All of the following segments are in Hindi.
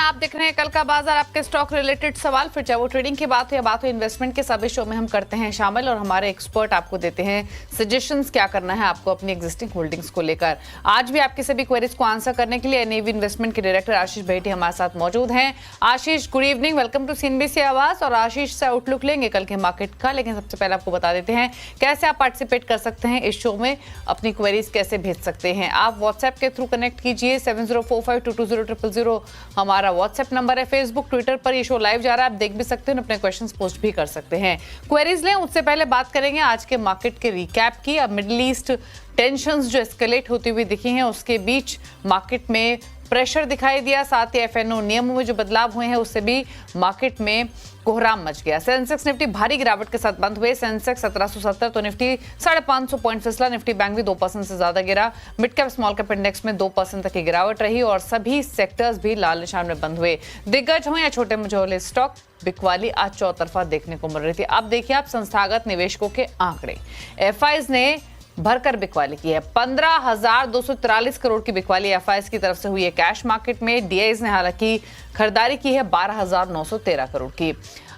आप देख रहे हैं कल का बाजार, आपके स्टॉक रिलेटेड सवाल, फिर चाहे वो ट्रेडिंग की बात हो या बात हो इन्वेस्टमेंट के, सभी शो में हम करते हैं शामिल और हमारे एक्सपर्ट आपको देते हैं सजेशंस क्या करना है आपको अपनी एग्जिस्टिंग होल्डिंग्स को लेकर। आज भी आपके सभी क्वेरीज को आंसर करने के लिए एनएवी इन्वेस्टमेंट के डायरेक्टर आशीष बेटी हमारे साथ मौजूद हैं। Ashish, good evening, welcome to CNBC Awaaz. और आशीष से आउटलुक लेंगे कल के मार्केट का, लेकिन सबसे पहले आपको बता देते हैं कैसे आप पार्टिसिपेट कर सकते हैं इस शो में, अपनी क्वेरीज कैसे भेज सकते हैं। आप व्हाट्सएप के थ्रू कनेक्ट कीजिए, 7045220000 हमारा व्हाट्सएप नंबर है। फेसबुक ट्विटर पर ये शो लाइव जा रहा है, आप देख भी सकते हैं, अपने क्वेश्चंस पोस्ट भी कर सकते हैं। क्वेरीज लें उससे पहले बात करेंगे आज के मार्केट के रिकैप की। अब मिडिल ईस्ट टेंशंस जो एस्केलेट होती हुई दिखी हैं, उसके बीच मार्केट में प्रेशर दिखाई दिया, साथ ही एफएनओ नियमों में जो बदलाव हुए हैं उससे भी मार्केट में कोहराम मच गया। सेंसेक्स निफ्टी भारी गिरावट के साथ बंद हुए, सेंसेक्स 1770 तो निफ्टी 550 पॉइंट फिसला। निफ्टी बैंक भी 2% से ज्यादा गिरा। Mid cap small cap index में 2% तक की गिरावट रही और सभी सेक्टर्स भी लाल निशान में बंद हुए। दिग्गज हो या छोटे मझोले स्टॉक, बिकवाली आज चौतरफा देखने को मिल रही थी। अब देखिए आप संस्थागत निवेशकों के आंकड़े, एफआईज ने भरकर बिकवाली की है। 15,243 करोड़ की बिकवाली एफआईज की तरफ से हुई है। कैश मार्केट में डीआईज ने हालांकि खरीदारी की है 12,913 करोड़ की।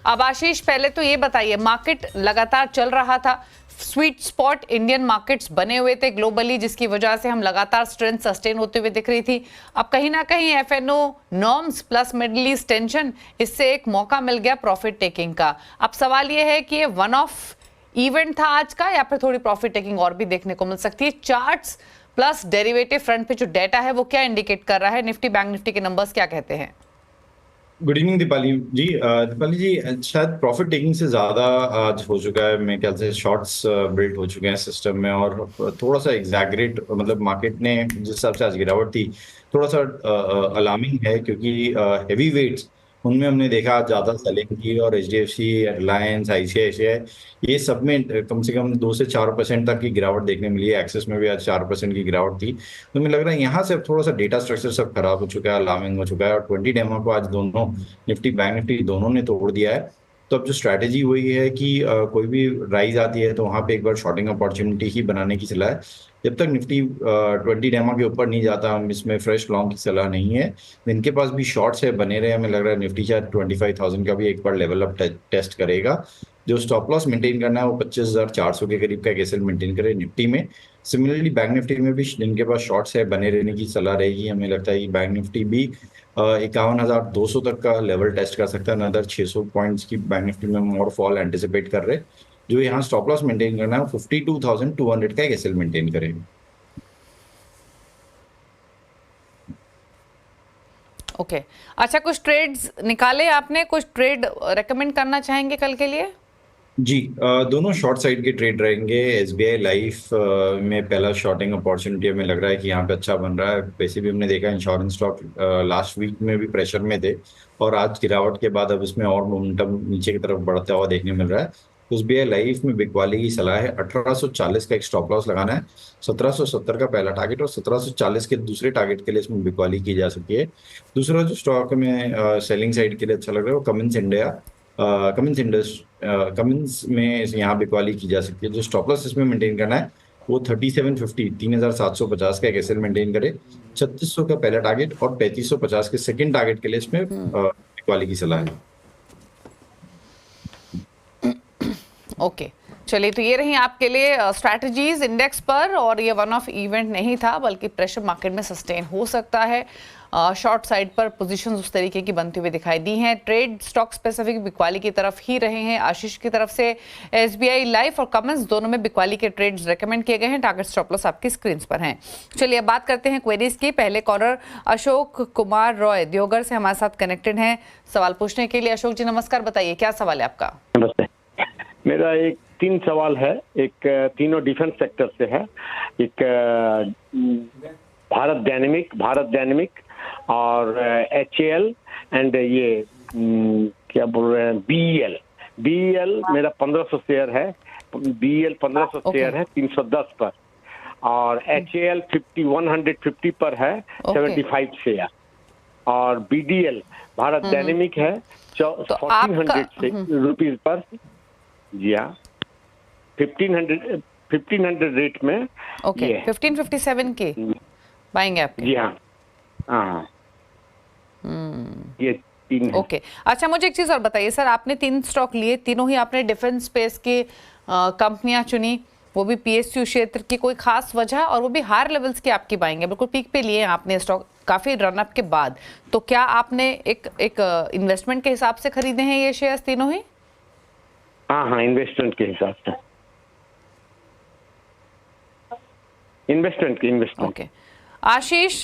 अब आशीष, पहले तो ये बताइए, मार्केट लगातार चल रहा था, स्वीट स्पॉट इंडियन मार्केट्स बने हुए थे ग्लोबली, जिसकी वजह से हम लगातार स्ट्रेंथ सस्टेन होते हुए दिख रही थी। अब कहीं ना कहीं FNO norms plus Middle East tension, इससे एक मौका मिल गया प्रॉफिट टेकिंग का। अब सवाल यह है कि ये वन ऑफ इवेंट था आज का या फिर थोड़ी प्रॉफिट टेकिंग और भी देखने को मिल सकती है। चार्ट्स प्लस डेरिवेटिव फ्रंट पे जो डेटा है वो क्या इंडिकेट कर रहा है, निफ्टी बैंक निफ्टी के नंबर्स क्या कहते हैं? गुड इवनिंग दीपाली जी। दीपाली जी, शायद प्रॉफिट टेकिंग से ज्यादा आज हो चुका है, मेरे ख्याल से शॉर्ट्स बिल्ड हो चुके हैं सिस्टम में और थोड़ा सा एग्जैगरेट, मतलब मार्केट ने जिस हिसाब से आज गिरावट थी थोड़ा सा अलार्मिंग है, क्योंकि हेवी वेट्स उनमें हमने देखा ज्यादा सेलिंग की और एचडीएफसी, रिलायंस, आईसीआईसीआई ये सब में कम से कम 2 से 4% तक की गिरावट देखने मिली है। एक्सेस में भी आज 4% की गिरावट थी। तो मुझे लग रहा है यहाँ से थोड़ा सा डेटा स्ट्रक्चर सब खराब हो चुका है, अलार्मिंग हो चुका है और 20 डेमो को आज दोनों निफ्टी बैंक निफ्टी दोनों ने तोड़ दिया है। तो अब जो स्ट्रैटेजी वही है कि कोई भी राइज आती है तो वहां पे एक बार शॉर्टिंग अपॉर्चुनिटी ही बनाने की सलाह है। जब तक निफ्टी 20 डेमा के ऊपर नहीं जाता, हम इसमें फ्रेश लॉन्ग की सलाह नहीं है। इनके पास भी शॉर्ट्स है बने रहे, हमें लग रहा है निफ्टी शायद 25,000 का भी एक बार लेवल अप टेस्ट करेगा। जो स्टॉप लॉस मेंटेन करना है वो 25,400 के करीब का कैसे मेंटेन करे निफ्टी में। सिमिलरली बैंक निफ्टी में भी जिनके पास शॉर्ट्स है बने रहने की सलाह रहेगी। हमें लगता है कि बैंक निफ्टी भी 51,200 तक का लेवल टेस्ट कर सकता है। अनदर 600 पॉइंट्स की बैंक निफ्टी में मोर फॉल एंटिसिपेट कर रहे। जो यहाँ स्टॉप लॉस मेंटेन करना है 52,200 का एक एसएल मेंटेन करेंगे। ओके अच्छा, कुछ ट्रेड्स निकाले आपने, कुछ ट्रेड रेकमेंड करना चाहेंगे कल के लिए? जी, दोनों शॉर्ट साइड के ट्रेड रहेंगे। एसबीआई लाइफ में पहला शॉर्टिंग अपॉर्चुनिटी हमें लग रहा है कि यहाँ पे अच्छा बन रहा है। वैसे भी हमने देखा इंश्योरेंस स्टॉक लास्ट वीक में भी प्रेशर में थे और आज गिरावट के बाद अब इसमें और मोमेंटम नीचे की तरफ बढ़ता हुआ देखने मिल रहा है। तो एसबीआई लाइफ में बिकवाली की सलाह है। 1840 का एक स्टॉप लॉस लगाना है, 1770 का पहला टारगेट और 1740 के दूसरे टारगेट के लिए इसमें बिकवाली की जा सकती है। दूसरा जो स्टॉक में सेलिंग साइड के लिए अच्छा लग रहा है वो कमिंस इंडिया, कमिंस में यहाँ बिकवाली की जा सकती है। जो स्टॉप लॉस इसमें मेंटेन करना है वो 3750, 3750 का एक एसएल मेंटेन करे। 3600 का पहला टारगेट और 3550 के सेकंड टारगेट के लिए इसमें बिकवाली की सलाह है। ओके चलिए, तो ये रही आपके लिए स्ट्रैटेजीज इंडेक्स पर, और ये वन ऑफ इवेंट नहीं था बल्कि प्रेशर मार्केट में सस्टेन हो सकता है। शॉर्ट साइड पर पोजीशंस उस तरीके की बनती हुई दिखाई दी हैं। ट्रेड स्टॉक स्पेसिफिक बिकवाली की तरफ ही रहे हैं। आशीष की तरफ से एसबीआई लाइफ और कमेंस दोनों में बिकवाली के ट्रेड्स रेकमेंड किए गए हैं। टारगेट स्टॉप लॉस आपकी स्क्रीन पर हैं। चलिए अब बात करते हैं क्वेरीज की। पहले कॉलर अशोक कुमार रॉय दियोगर से हमारे साथ कनेक्टेड हैं सवाल पूछने के लिए। अशोक जी नमस्कार, बताइए क्या सवाल है आपका? नमस्ते, मेरा एक 3 सवाल है। एक तीनों डिफेंस सेक्टर से है। एक भारत डायनेमिक और एचएएल एंड ये क्या बोल रहे हैं बीईएल मेरा 1500 शेयर है। बीईएल 1500 शेयर है 310 पर और एचएएल 150 पर है 75 शेयर और बीडीएल भारत डायनेमिक है 1400 रुपीज पर। जी हाँ, 1500 रेट में। ओके 1557 के बाएंगे आप? जी हाँ। हाँ ये 3 है। ओके अच्छा, मुझे एक चीज और बताइए सर, आपने 3 स्टॉक लिए, तीनों ही आपने डिफेंस स्पेस की कंपनियां चुनी, वो भी पीएसयू क्षेत्र की, कोई खास वजह? और वो भी हायर लेवल्स की आपकी बाइंग है, बिल्कुल पीक पे लिए आपने स्टॉक काफी रनअप के बाद, तो क्या आपने एक इन्वेस्टमेंट के हिसाब से खरीदे हैं ये शेयर्स तीनों ही? हाँ, इन्वेस्टमेंट के हिसाब से, इन्वेस्टमेंट। ओके आशीष,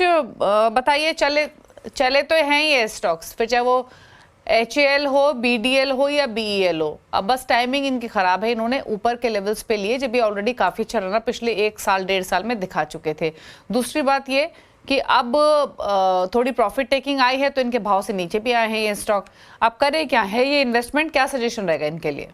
बताइए, चले तो हैं ये स्टॉक्स, फिर चाहे वो HAL हो, BDL हो या BEL हो, अब बस टाइमिंग इनकी खराब है, इन्होंने ऊपर के लेवल्स पे लिए जब ये ऑलरेडी काफी अच्छा रहा, पिछले 1 साल 1.5 साल में दिखा चुके थे। दूसरी बात ये कि अब थोड़ी प्रॉफिट टेकिंग आई है तो इनके भाव से नीचे भी आए हैं ये स्टॉक, अब करें क्या है ये इन्वेस्टमेंट, क्या सजेशन रहेगा इनके लिए?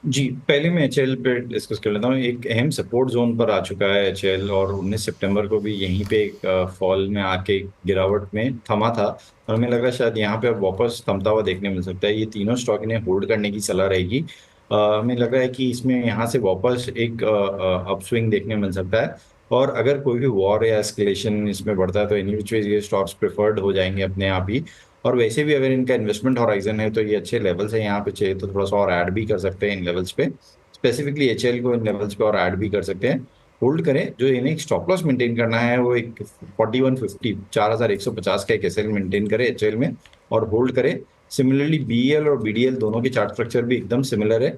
जी, पहले मैं HL पे डिस्कस कर लेता हूँ। एक अहम सपोर्ट जोन पर आ चुका है HL, और 19 सितंबर को भी यहीं पे एक फॉल में आके गिरावट में थमा था, और हमें लग रहा है शायद यहाँ पे अब वापस थमता हुआ देखने मिल सकता है। ये तीनों स्टॉक इन्हें होल्ड करने की सलाह रहेगी। हमें लग रहा है कि इसमें यहाँ से वापस एक अपस्विंग देखने मिल सकता है, और अगर कोई भी वॉर या एस्केलेशन इसमें बढ़ता है तो एनी विच वेज ये स्टॉक्स प्रेफर्ड हो जाएंगे अपने आप ही। और वैसे भी अगर इनका इन्वेस्टमेंट हॉराइजन है तो ये अच्छे लेवल्स है, यहाँ पे चाहिए तो थोड़ा सा और ऐड भी कर सकते हैं इन लेवल्स पे, स्पेसिफिकली HL को इन लेवल्स पे और ऐड भी कर सकते हैं। होल्ड करें, जो इन्हें एक स्टॉप लॉस मेंटेन करना है वो एक 4150 4150 का एक SL मेंटेन करे HL में और होल्ड करे। सिमिलरली BEL और BDL दोनों के चार्ट स्ट्रक्चर भी एकदम सिमिलर है।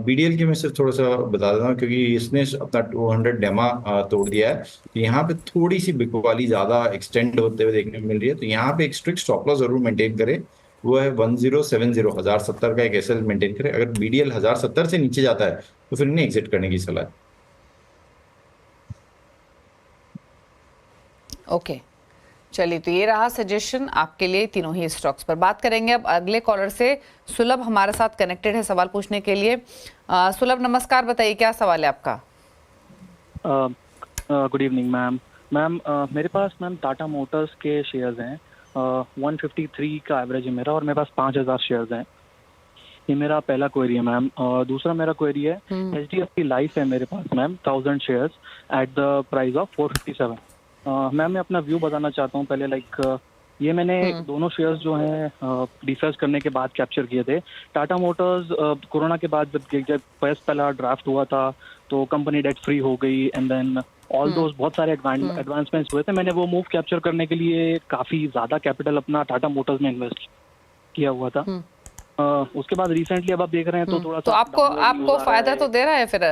BDL की मैं सिर्फ थोड़ा सा बता देता हूँ क्योंकि इसने अपना 200 डेमा तोड़ दिया है, तो यहाँ पे थोड़ी सी बिकवाली ज्यादा एक्सटेंड होते हुए देखने को मिल रही है, तो यहाँ पे एक स्ट्रिक्ट स्टॉप लॉस जरूर मेंटेन करे, वो है 1070 1070 का एक SL मेंटेन करे। अगर BDL 1070 से नीचे जाता है तो फिर इन्हें एग्जिट करने की सलाह है। ओके चलिए, तो ये रहा सजेशन आपके लिए तीनों ही स्टॉक्स पर। बात करेंगे अब अगले कॉलर से। सुलभ हमारे साथ कनेक्टेड है सवाल पूछने के लिए। सुलभ नमस्कार, बताइए क्या सवाल है आपका? Good evening ma'am. मेरे पास मैम टाटा मोटर्स के शेयर्स हैं, 153 का एवरेज है मेरा, और मेरे पास 5000 शेयर्स हैं। ये मेरा पहला क्वेरी है मैम। दूसरा मेरा क्वेरी है, HDFC लाइफ है मेरे पास ma'am, 1000 shares at the price of 457। Ma'am मैं अपना व्यू बताना चाहता हूँ पहले। ये मैंने दोनों शेयर्स जो हैं रिसर्च करने के बाद कैप्चर किए थे। टाटा मोटर्स कोरोना के बाद जब पहला ड्राफ्ट हुआ था तो कंपनी डेट फ्री हो गई, एंड देन ऑल दोस बहुत सारे एडवांसमेंट्स हुए थे। मैंने वो मूव कैप्चर करने के लिए काफी ज्यादा कैपिटल अपना टाटा मोटर्स में इन्वेस्ट किया हुआ था। उसके बाद रिसेंटली अब आप देख रहे हैं तो थोड़ा तो आपको फायदा तो दे रहा है फिर?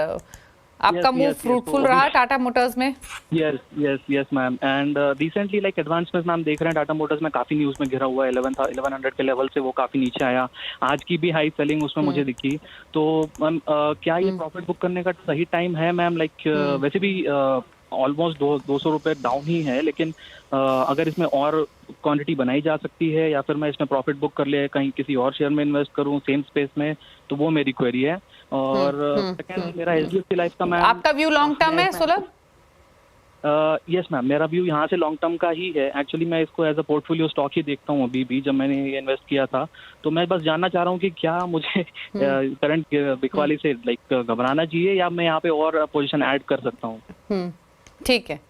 आपका मूव फ्रूटफुल रहा टाटा मोटर्स में? Yes ma'am. And recently advancement ma'am देख रहे हैं टाटा मोटर्स में, काफी न्यूज में घिरा हुआ है। 1100 के लेवल से वो काफी नीचे आया, आज की भी हाई सेलिंग उसमें मुझे दिखी। तो मैम क्या ये प्रॉफिट बुक करने का सही टाइम है मैम? वैसे भी ऑलमोस्ट 200 रुपए डाउन ही है, लेकिन अगर इसमें और क्वांटिटी बनाई जा सकती है या फिर मैं इसमें प्रॉफिट बुक कर ले कहीं किसी और शेयर में इन्वेस्ट करूं सेम स्पेस में, तो वो मेरी क्वेरी है। और सेकंड मेरा HDFC लाइफ का मैम। आपका व्यू लॉन्ग टर्म है सुलभ? यस मैम, मेरा व्यू यहाँ से लॉन्ग टर्म का ही है। एक्चुअली मैं इसको एज अ पोर्टफोलियो स्टॉक ही देखता हूँ अभी भी। जब मैंने ये इन्वेस्ट किया था तो मैं बस जानना चाह रहा हूँ कि क्या मुझे करंट बिकवाली से घबराना चाहिए या मैं यहाँ पे और पोजीशन ऐड कर सकता हूँ? ठीक है।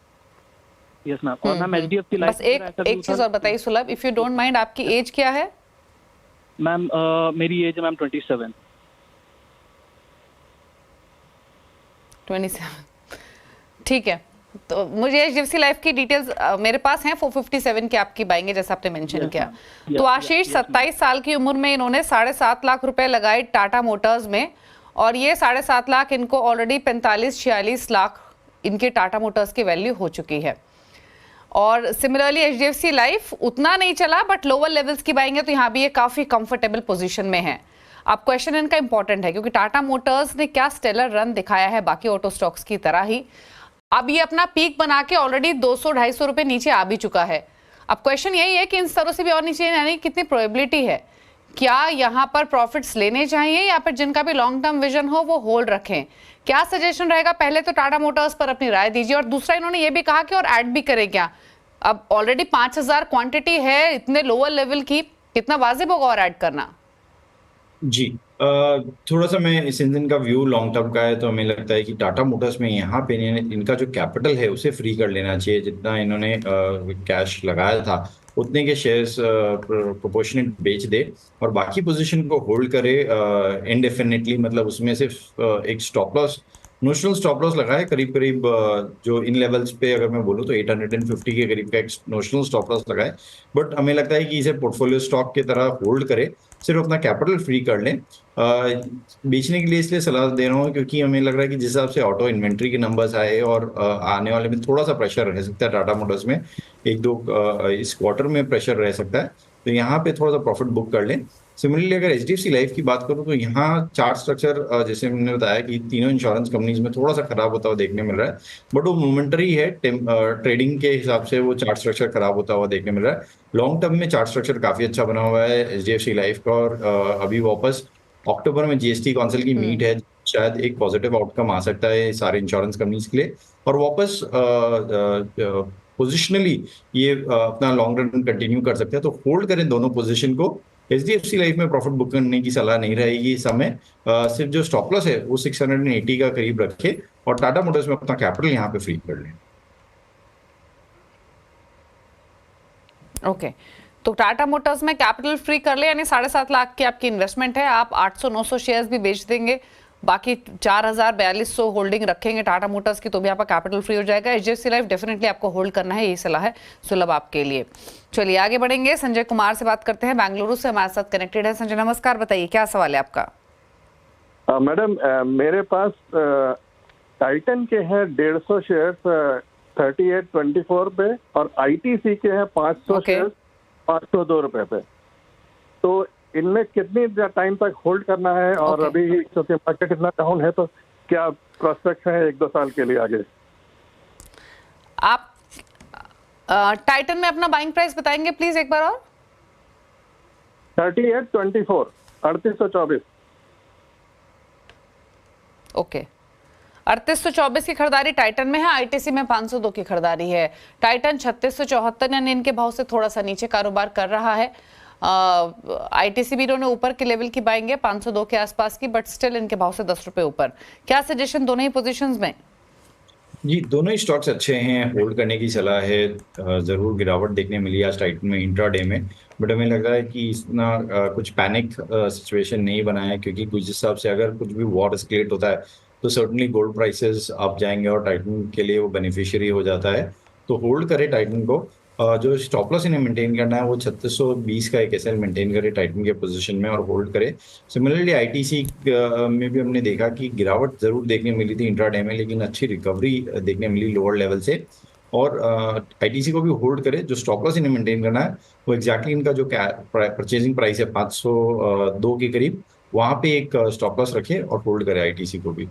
Yes ma'am. और मैम HDFC लाइफ बस एक चीज और बताइए सुलभ, इफ यू डोंट माइंड, आपकी एज क्या है? मैम मेरी एज है मैम 27। ठीक है, तो मुझे HDFC लाइफ की डिटेल्स मेरे पास हैं। 457 की आपकी बाइंग है जैसा आपने मेंशन किया। तो आशीष 27 साल की उम्र में इन्होंने 7.5 लाख रुपए लगाए टाटा मोटर्स में, और ये 7.5 लाख इनको ऑलरेडी 45-46 लाख इनके टाटा मोटर्स की वैल्यू हो चुकी है। और सिमिलरली HDFC लाइफ उतना नहीं चला, बट लोअर लेवल्स की बाइंग है, तो यहाँ भी ये काफी कंफर्टेबल पोजीशन में है। अब क्वेश्चन इनका इंपॉर्टेंट है क्योंकि टाटा मोटर्स ने क्या स्टेलर रन दिखाया है बाकी ऑटो स्टॉक्स की तरह ही। अब ये अपना पीक बना के ऑलरेडी 200-250 रुपए नीचे आ भी चुका है। अब क्वेश्चन यही है कि इन स्तरों से भी और नीचे आने की कितनी प्रोबेबिलिटी है? क्या यहाँ पर प्रॉफिट्स लेने चाहिए या फिर जिनका भी लॉन्ग टर्म विजन हो वो होल्ड रखें? क्या सजेशन रहेगा? पहले तो टाटा मोटर्स पर अपनी राय दीजिए, और दूसरा इन्होंने ये भी कहा कि और ऐड भी करें क्या? अब ऑलरेडी 5000 क्वांटिटी है इतने लोअर लेवल की, कितना वाजिब होगा और ऐड करना? जी, थोड़ा सा मैं इस इंजन का व्यू लॉन्ग टर्म का है, तो हमें लगता है कि टाटा मोटर्स में यहाँ पे इनका जो कैपिटल है उसे फ्री कर लेना चाहिए। जितना इन्होंने कैश लगाया था उतने के शेयर्स प्रोपोर्शनेट बेच दे और बाकी पोजीशन को होल्ड करे इनडेफिनेटली। मतलब उसमें सिर्फ एक stop loss, notional stop loss लगाए करीब करीब जो इन लेवल्स पे अगर मैं बोलूँ तो 850 के करीब का एक नोशनल स्टॉप लॉस लगाए। बट हमें लगता है कि इसे पोर्टफोलियो स्टॉक की तरह होल्ड करे, सिर्फ अपना कैपिटल फ्री कर लें। बेचने के लिए इसलिए सलाह दे रहा हूँ क्योंकि हमें लग रहा है कि जिस हिसाब से ऑटो इन्वेंट्री के नंबर्स आए और आने वाले में थोड़ा सा प्रेशर रह सकता है टाटा मोटर्स में, एक दो इस क्वार्टर में प्रेशर रह सकता है, तो यहाँ पे थोड़ा सा प्रॉफिट बुक कर लें। सिमिलरली अगर एचडीएफसी लाइफ की बात करूँ तो यहाँ चार्ट स्ट्रक्चर जैसे मैंने बताया कि तीनों इंश्योरेंस कंपनीज में थोड़ा सा खराब होता हुआ देखने मिल रहा है, बट वो मोमेंटरी है। ट्रेडिंग के हिसाब से वो चार्ट स्ट्रक्चर खराब होता हुआ देखने मिल रहा है। लॉन्ग टर्म में चार्ट स्ट्रक्चर काफी अच्छा बना हुआ है एचडीएफसी लाइफ का, और अभी वापस अक्टूबर में जीएसटी काउंसिल की मीट है, शायद एक पॉजिटिव आउटकम आ सकता है सारे इंश्योरेंस कंपनीज के लिए, और वापस पोजिशनली ये अपना लॉन्ग रन कंटिन्यू कर सकते हैं। तो होल्ड करें दोनों पोजीशन को। एचडीएफसी लाइफ में प्रॉफिट बुक करने की सलाह नहीं रहेगी इस समय। सिर्फ जो स्टॉप लॉस है वो 680 का करीब रखे और टाटा मोटर्स में अपना कैपिटल यहाँ पे फ्री कर लें। ओके, तो टाटा मोटर्स में कैपिटल फ्री कर ले, यानी 7.5 लाख की आपकी इन्वेस्टमेंट है, आप 800-900 शेयर्स भी बेच देंगे, बाकी 4,000-4,200 होल्डिंग रखेंगे टाटा मोटर्स की, तो भी आपका कैपिटल फ्री हो जाएगा। एचडीएफसी लाइफ डेफिनेटली आपको होल्ड करना है, यही सलाह है सुलभ आपके लिए। चलिए आगे बढ़ेंगे, संजय कुमार से बात करते हैं, बेंगलुरु से हमारे साथ कनेक्टेड है। संजय नमस्कार, बताइए क्या सवाल है आपका? मैडम मेरे पास टाइटन के हैं 150 शेयर्स 38.24 पे, और आईटीसी के हैं 500 शेयर्स 502 रुपए पे। तो इनमें कितनी टाइम तक होल्ड करना है, और अभी क्योंकि मार्केट इतना डाउन है तो क्या प्रोस्पेक्ट है 1-2 साल के लिए आगे? आप टाइटन में अपना बाइंग प्राइस बताएंगे प्लीज एक बार और? 38.24, 3824। ओके, 3824 की खरीदारी टाइटन में है, आईटीसी में 502 की खरीदारी है। टाइटन 3674 यानी इनके भाव से थोड़ा सा नीचे कारोबार कर रहा है। आईटीसी भी इन्होंने ऊपर के लेवल की बाइंग है 502 के आसपास की, बट स्टिल इनके भाव से 10 रुपए ऊपर। क्या सजेशन दोनों ही पोजीशंस में? जी, दोनों ही स्टॉक्स अच्छे हैं, होल्ड करने की सलाह है। जरूर गिरावट देखने मिली आज टाइटन में इंट्राडे में, बट हमें लग रहा है कि इतना कुछ पैनिक सिचुएशन नहीं बना है, क्योंकि कुछ हिसाब से अगर कुछ भी वॉर एस्केलेट होता है तो सर्टनली गोल्ड प्राइसेस अप जाएंगे और टाइटन के लिए वो बेनिफिशियरी हो जाता है। तो होल्ड करे टाइटन को। जो स्टॉप लॉस इन्हें मेंटेन करना है वो 3620 का एक एसएल मेंटेन करे टाइटन के पोजीशन में और होल्ड करे। सिमिलरली आईटीसी में भी हमने देखा कि गिरावट जरूर देखने मिली थी इंट्राडे में, लेकिन अच्छी रिकवरी देखने मिली लोअर लेवल से। और आईटीसी को भी होल्ड करे। जो स्टॉप लॉस इन्हें मेंटेन करना है वो एग्जैक्टली इनका जो परचेजिंग प्राइस है 502 के करीब, वहां पे एक स्टॉप लॉस रखे और होल्ड करे आईटीसी को भी।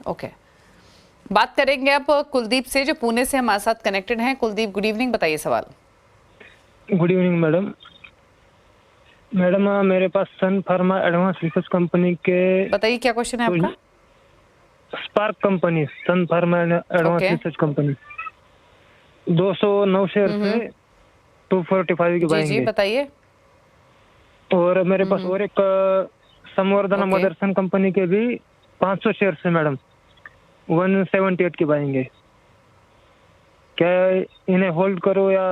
ओके, बात करेंगे अब कुलदीप से, जो पुणे से हमारे साथ कनेक्टेड हैं। कुलदीप, गुड इवनिंग, बताइए सवाल। Good evening madam. मेरे पास Sun Pharma advance research company के, बताइए क्या क्वेश्चन है आपका? Spark company, Sun Pharma advance research company 209 share से 245 की बाइंग जी, बताइए। और मेरे पास और एक संवर्धना मदरसन कंपनी के भी 500 शेयर से मैडम 178 की बाइंग है। क्या इन्हें होल्ड करो या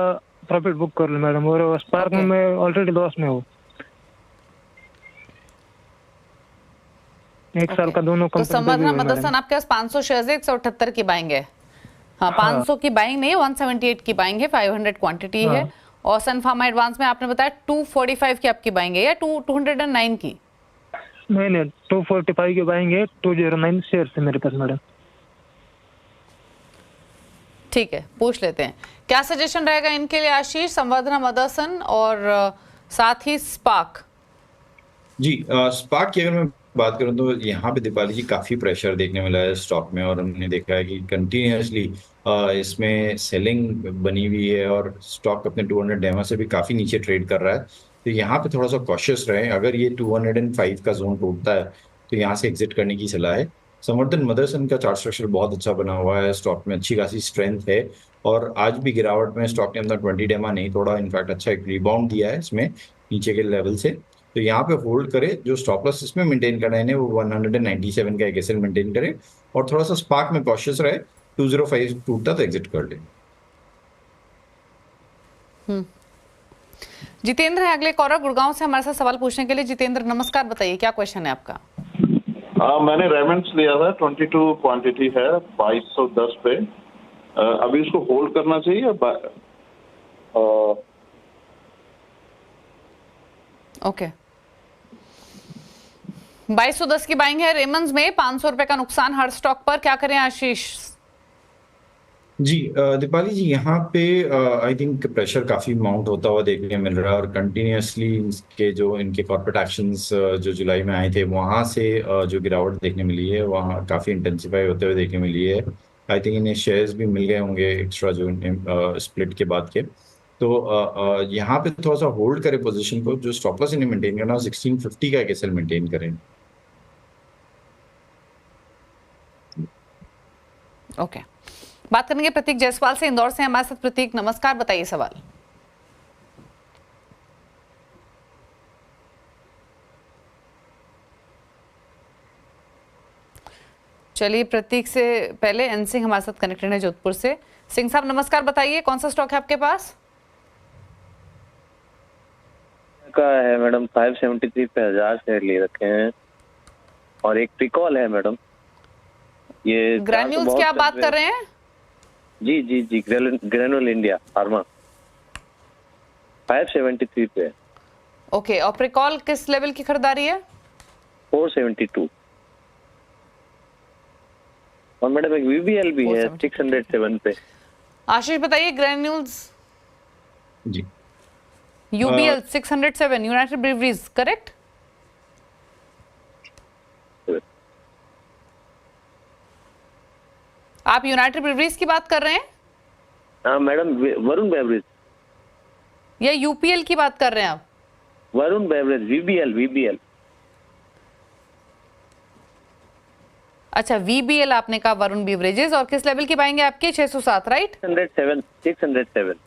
प्रॉफिट बुक कर लो मैडम? और स्पार्क में मैं ऑलरेडी लॉस में हूँ, एक साल का दोनों तो कंपनी। संवर्धना मदरसन आपके पास 500 शेयर्स है, 178 की बाइंग है। हाँ, 500 की बाइंग नहीं, 178 की बाइंग है, 500 क्वांटिटी है। और सन फार्मा एडवांस में आपने बताया 245 की आपकी बाइंग है या 209 की? नहीं 245 की बाइंग है, 209 शेयर है मेरे पास मैडम। ठीक है, पूछ लेते हैं क्या सजेशन रहेगा इनके लिए आशीष, संवर्धना मदरसन और साथ ही स्पार्क? जी, स्पार्क की अगर मैं बात करूं तो यहाँ पे दीपाली जी काफी प्रेशर देखने मिला है स्टॉक में, और हमने देखा है कि कंटिन्यूसली इसमें सेलिंग बनी हुई है और स्टॉक अपने 200 डेमा से भी काफी नीचे ट्रेड कर रहा है। तो यहाँ पे थोड़ा सा कॉशियस रहे। अगर ये 205 का जोन टूटता है तो यहाँ से एग्जिट करने की सलाह है। संवर्धन मदरसन का चार्ट स्ट्रक्चर बहुत अच्छा बना हुआ है, स्टॉक में अच्छी खासी स्ट्रेंथ है और आज भी गिरावट में स्टॉक ने अपना 20 डेमा नहीं तोड़ा, इनफैक्ट अच्छा एक रिबाउंड दिया है इसमें नीचे के लेवल से। तो यहाँ पे होल्ड करे, जो स्टॉप लॉस इसमें मेंटेन करना है वो 197 का एक एसएल मेंटेन करे और थोड़ा सा स्पार्क में कॉशियस रहे, 205 टूटता तो एग्जिट कर ले। जितेंद्र है अगले कॉलर गुड़गांव से हमारे साथ सवाल पूछने के लिए। जितेंद्र नमस्कार, बताइए क्या क्वेश्चन है आपका? मैंने रेमेंट्स लिया था, 22 क्वांटिटी है 2210 पे। अभी इसको होल्ड करना चाहिए ओके 2210 की बाइंग है रेमंड्स में, 500 रुपए का नुकसान हर स्टॉक पर, क्या करें आशीष? जी दीपाली जी, यहाँ पे आई थिंक प्रेशर काफी माउंट होता हुआ देखने मिल रहा है और कंटिन्यूसली इनके जो इनके कॉर्पोरेट एक्शंस जो जुलाई में आए थे वहां से जो गिरावट देखने मिली है वहाँ काफी इंटेंसिफाई होते हुए देखने मिली है। आई थिंक इन्हें शेयर्स भी मिल गए होंगे एक्स्ट्रा जो स्प्लिट के बाद के। तो यहाँ पे थोड़ा सा होल्ड करे पोजीशन को, जो स्टॉप लॉस इन्हें मेंटेन करना 1650 का एक एसएल मेंटेन करें। ओके बात करेंगे प्रतीक जायसवाल से, इंदौर से हमारे साथ। प्रतीक नमस्कार, बताइए सवाल। चलिए प्रतीक से पहले एन सिंह हमारे साथ कनेक्टेड है जोधपुर से। सिंह साहब नमस्कार, बताइए कौन सा स्टॉक है आपके पास? का है मैडम 573 पे 1000 शेयर ले रखे हैं और एक प्रीकॉल है मैडम। ये ग्रैन्यूल्स की आप बात कर रहे हैं? जी जी जी, ग्रैनुल इंडिया फार्मा 573 पे। ओके और प्रीकॉल किस लेवल की खरीदारी है? 472। और मैडम एक वीबीएल भी है 607 पे। आशीष बताइए ग्रैन्यूल्स। जी यूबीएल 607, यूनाइटेड ब्रीवरीज, करेक्ट? आप यूनाइटेड ब्रीवरीज की बात कर रहे हैं? हाँ मैडम, वरुण बेवरेज या यूपीएल की बात कर रहे हैं आप? Varun beverage, VBL. अच्छा वीबीएल आपने कहा, वरुण बेवरेजेस। और किस लेवल की पाएंगे आपके? 607 राइट? 607।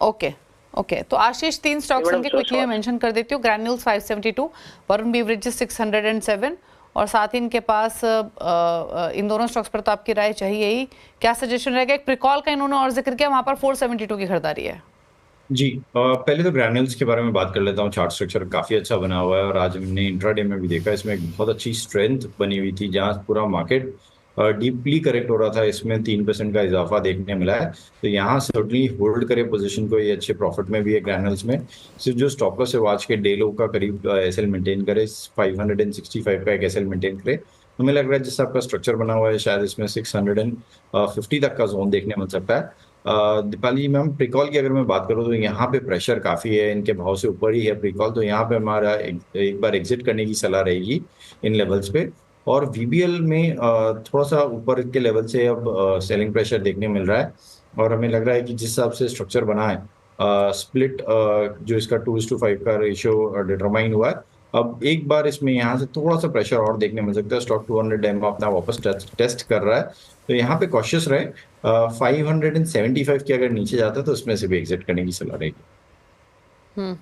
ओके तो आशीष तीन स्टॉक्स के क्विकली मैं मेंशन कर देती हूँ। ग्रैन्यूल्स 572, वरुण बेवरेजेस 607 और साथ ही इनके पास इन दोनों स्टॉक्स पर तो आपकी राय चाहिए ही। क्या सजेशन रहेगा? एक प्रीकॉल का इन्होंने और जिक्र किया, वहां पर 472 की खरीदारी है। जी पहले तो ग्रैन्यूल्स के बारे में बात कर लेता हूँ। चार्ट स्ट्रक्चर काफी अच्छा बना हुआ है और आज हमने इंट्राडे में भी देखा, इसमें एक बहुत अच्छी स्ट्रेंथ बनी हुई थी जहाँ पूरा मार्केट डीपली करेक्ट हो रहा था। इसमें 3% का इजाफा देखने मिला है, तो यहाँ सर्टनली होल्ड करे पोजीशन को। ये अच्छे प्रॉफिट में भी है ग्रैन्यूल्स में। सिर्फ जो स्टॉप लॉस है वो आज के डे लो का करीब एसएल मेंटेन करे, 565 का एक एसएल मेंटेन करे। हमें लग रहा है जिससे आपका स्ट्रक्चर बना हुआ है शायद इसमें 650 तक का जोन देखने मिल सकता है। दीपाली मैम, प्रीकॉल की अगर मैं बात करूँ तो यहाँ पे प्रेशर काफी है, इनके भाव से ऊपर ही है प्रीकॉल, तो यहाँ पे हमारा एक बार एग्जिट करने की सलाह रहेगी इन लेवल्स पे। और वीबीएल में थोड़ा सा ऊपर के लेवल से अब सेलिंग प्रेशर देखने मिल रहा है और हमें लग रहा है कि जिस हिसाब से स्ट्रक्चर बना है, स्प्लिट जो इसका 2:5 का रेशियो डिटरमाइन हुआ है, अब एक बार इसमें यहाँ से थोड़ा सा प्रेशर और देखने मिल सकता है। स्टॉक 200 डेमा अपना वापस टेस्ट कर रहा है, तो यहाँ पे कॉशियस रहे। 575 की अगर नीचे जाता है तो इसमें से भी एग्जिट करने की सलाह रहेगी।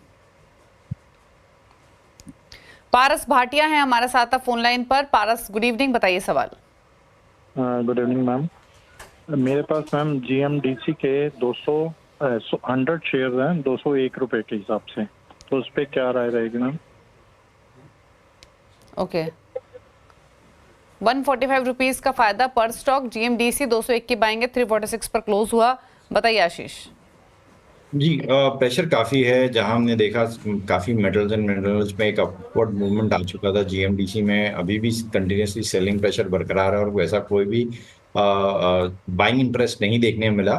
पारस भाटिया है हमारे साथ फोन लाइन पर। पारस गुड इवनिंग, बताइए सवाल। Good evening ma'am. मेरे पास मैम जीएमडीसी के 100 शेयर हैं 201 रुपए के हिसाब से, तो उस पर क्या राय रहेगी मैम? ओके 145 रुपीज का फायदा पर स्टॉक। जीएमडीसी 201 की बाएंगे, 346 पर क्लोज हुआ। बताइए आशीष। जी प्रेशर काफ़ी है, जहां हमने देखा काफ़ी मेटल्स एंड मिनरल्स में एक अपवर्ड मूवमेंट आ चुका था। जीएमडीसी में अभी भी कंटिन्यूसली सेलिंग प्रेशर बरकरार है और वैसा कोई भी बाइंग इंटरेस्ट नहीं देखने मिला,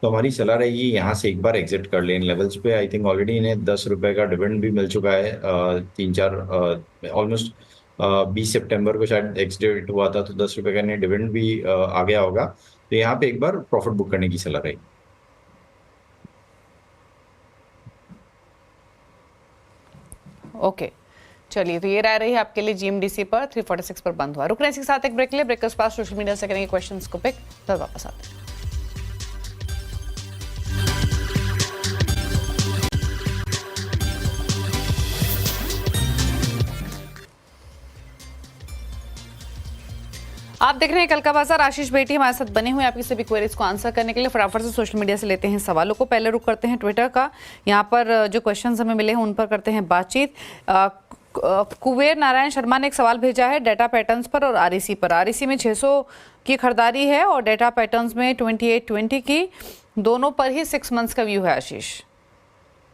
तो हमारी सलाह रहेगी यहाँ से एक बार एग्जिट कर लें इन लेवल्स पे। आई थिंक ऑलरेडी इन्हें 10 रुपये का डिविडेंड भी मिल चुका है। 3-4 ऑलमोस्ट 20 सितंबर को शायद एक्स डेट हुआ था, तो 10 रुपये का इन्हें डिविडेंड भी आ गया होगा, तो यहाँ पे एक बार प्रॉफिट बुक करने की सलाह रहेगी। ओके चलिए, तो ये राय रही है आपके लिए जीएमडीसी पर 346 पर बंद हुआ। रुक रहे हैं, इसके साथ एक ब्रेक ले, ब्रेक के पास सोशल मीडिया से करेंगे क्वेश्चंस को पिक, फिर वापस आते हैं। आप देख रहे हैं कल का बाजार। आशीष बेटी हमारे साथ बने हुए आपकी सभी क्वेरीज को आंसर करने के लिए। फटाफट से सोशल मीडिया से लेते हैं सवालों को। पहले रुक करते हैं ट्विटर का। यहाँ पर जो क्वेश्चंस हमें मिले हैं उन पर करते हैं बातचीत। कुबेर नारायण शर्मा ने एक सवाल भेजा है डेटा पैटर्न्स पर और आरईसी पर। आरईसी में 600 की खरीदारी है और डेटा पैटर्न्स में 2820 की, दोनों पर ही 6 मंथ्स का व्यू है। आशीष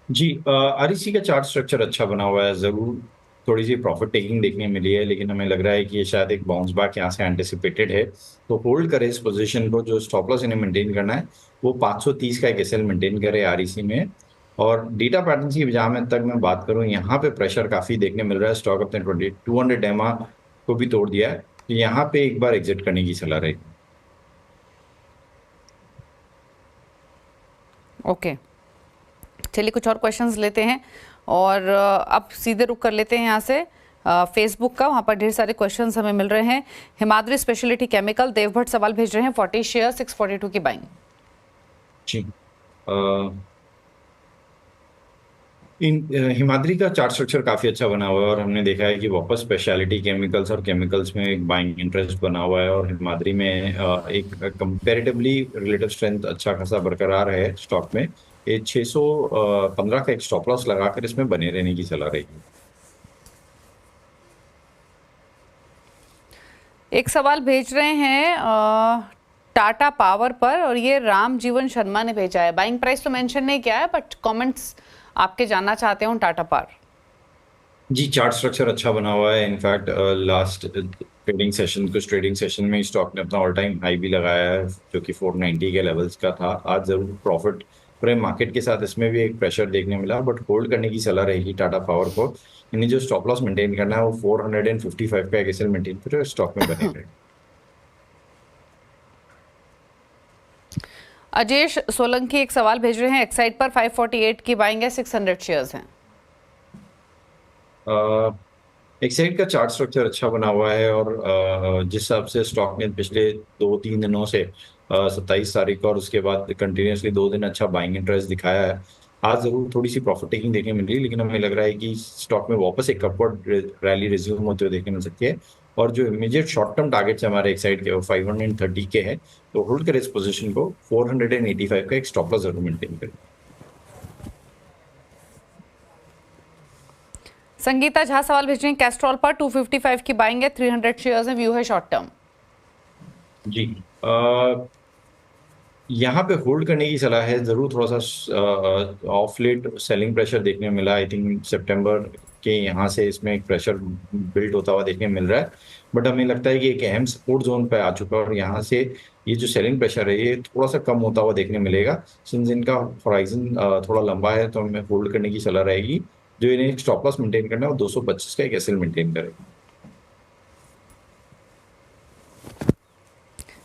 जी, आरईसी का चार्ट स्ट्रक्चर अच्छा बना हुआ है। जरूर थोड़ी सी प्रॉफिट टेकिंग देखने मिली है, लेकिन हमें लग रहा है कि ये शायद एक बाउंस बैक यहाँ से एंटिसिपेटेड है, तो होल्ड करें इस पोजीशन को। जो स्टॉप लॉस इन्हें मेंटेन करना है वो 530 का एक एसएल मेंटेन करे आरईसी में। और डेटा पैटर्न की वजह में तक मैं बात करूं, यहाँ पे प्रेशर काफी देखने मिल रहा है। स्टॉक अपने 200 डेमा को भी तोड़ दिया है, तो यहाँ पे एक बार एग्जिट करने की सलाह रहेगी। ओके, चलिए कुछ और क्वेश्चंस लेते हैं और अब सीधे रुक कर लेते हैं यहाँ से फेसबुक का। वहाँ पर ढेर सारे क्वेश्चंस हमें मिल रहे हैं। हिमाद्री स्पेशलिटी केमिकल, देवभट्ट सवाल भेज रहे हैं 40 शेयर 642 की बाइंग। जी, हिमाद्री का चार्ट स्ट्रक्चर काफी अच्छा बना हुआ है और हमने देखा है कि वापस स्पेशलिटी केमिकल्स और केमिकल्स में एक बाइंग इंटरेस्ट बना हुआ है और हिमाद्री में एक कंपैरेटिवली रिलेटिव स्ट्रेंथ अच्छा खासा बरकरार है स्टॉक में। ये 615 का एक स्टॉप लॉस लगाकर इसमें बने रहने की सलाह रहेगी। एक सवाल भेज रहे हैं टाटा पावर पर और ये राम जीवन शर्मा ने भेजा है। बाइंग प्राइस तो मेंशन नहीं किया है, बट कमेंट्स आपके जानना चाहते हो टाटा पावर। जी, चार्ट स्ट्रक्चर अच्छा बना हुआ है। इनफैक्ट लास्ट कुछ ट्रेडिंग सेशन में स्टॉक ने अपना ऑल टाइम हाई भी लगाया है, जो कि 490 के लेवल्स का था। आज जरूर प्रॉफिट पूरे मार्केट के साथ इसमें भी एक प्रेशर देखने मिला, बट होल्ड करने की सलाह रहेगी टाटा पावर को। इन्हें जो स्टॉप लॉस मेंटेन करना है वो 455 का एक एसएल मेंटेन कर स्टॉक में बने रहे। अजेश सोलंकी एक सवाल भेज रहे हैं एक्साइड पर 548 की बाइंग है, 600 शेयर्स हैं। एक्साइड का चार्ट स्ट्रक्चर अच्छा बना हुआ है और जिस हिसाब से स्टॉक ने पिछले 2-3 दिनों से 27 तारीख और उसके बाद कंटिन्यूसली 2 दिन अच्छा बाइंग इंटरेस्ट दिखाया है। आज जरूर थोड़ी सी प्रॉफिट टेकिंग देखने मिल रही है, लेकिन हमें लग रहा है कि स्टॉक में वापस एक अपवर्ड रैली रिज्यूम होते हुए देखने मिल सकती है। और जो इमीडिएट शॉर्ट टर्म टारगेट्स हमारे एक्साइड के वो 530 के हैं, तो होल्ड करें इस पोजीशन को। 485 का एक स्टॉप लॉस जरूर मेंटेन करें। संगीता झा सवाल भेज रही हैं कैस्ट्रॉल पर 255 की बाइंग है, 300 शेयर्स हैं, व्यू है शॉर्ट टर्म। जी, यहाँ पे होल्ड करने की सलाह है। जरूर थोड़ा सा ऑफ लेट सेलिंग प्रेशर देखने मिला। आई थिंक सितंबर के यहाँ से इसमें एक प्रेशर बिल्ड होता हुआ देखने मिल रहा है, बट हमें लगता है कि एक अहम सपोर्ट जोन पे आ चुका है और यहाँ से ये जो सेलिंग प्रेशर है ये थोड़ा सा कम होता हुआ देखने मिलेगा। सिंस इनका होराइजन थोड़ा लंबा है, तो हमें होल्ड करने की सलाह रहेगी। जो इन्हें एक स्टॉप लॉस मेंटेन करना है वो 225 का एक एसएल मेंटेन करेगा।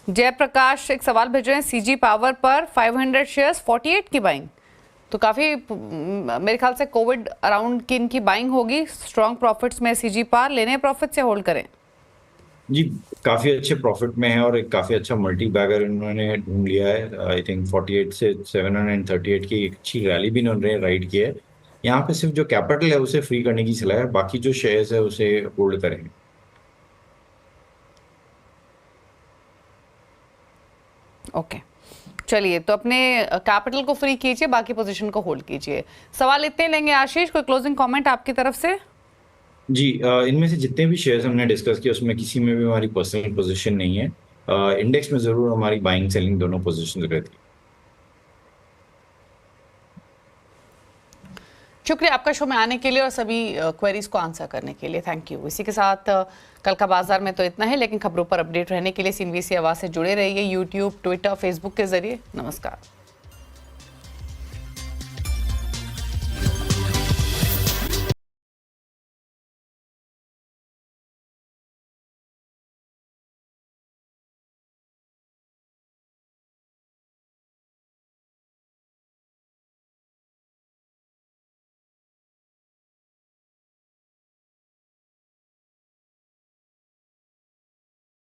जयप्रकाश एक सवाल भेज रहे हैं सीजी पावर पर 500 शेयर्स 48 की बाइंग। तो काफी मेरे ख्याल से कोविड अराउंड की इनकी बाइंग होगी। स्ट्रॉन्ग प्रॉफिट्स में सीजी पावर लेने प्रॉफिट से होल्ड करें। जी, काफी अच्छे प्रॉफिट में है और एक काफी अच्छा मल्टी बैगर इन्होंने ढूंढ लिया है। आई थिंक 48 से 738 की एक अच्छी रैली भी इन्होंने राइड की है। यहाँ पे सिर्फ जो कैपिटल है उसे फ्री करने की सलाह है, बाकी जो शेयर्स है उसे होल्ड करेंगे। ओके, चलिए तो अपने कैपिटल को फ्री कीजिए, बाकी पोजीशन को होल्ड कीजिए। सवाल इतने लेंगे। आशीष, कोई क्लोजिंग कमेंट आपकी तरफ से? जी, इनमें से जितने भी शेयर्स हमने डिस्कस किए उसमें किसी में भी हमारी पर्सनल पोजीशन नहीं है। इंडेक्स में जरूर हमारी बाइंग सेलिंग दोनों पोजीशन रहती है। शुक्रिया आपका शो में आने के लिए और सभी क्वेरीज को आंसर करने के लिए। Thank you. इसी के साथ कल का बाजार में तो इतना है, लेकिन खबरों पर अपडेट रहने के लिए CNBC आवाज से जुड़े रहिए यूट्यूब, ट्विटर, फेसबुक के जरिए। नमस्कार।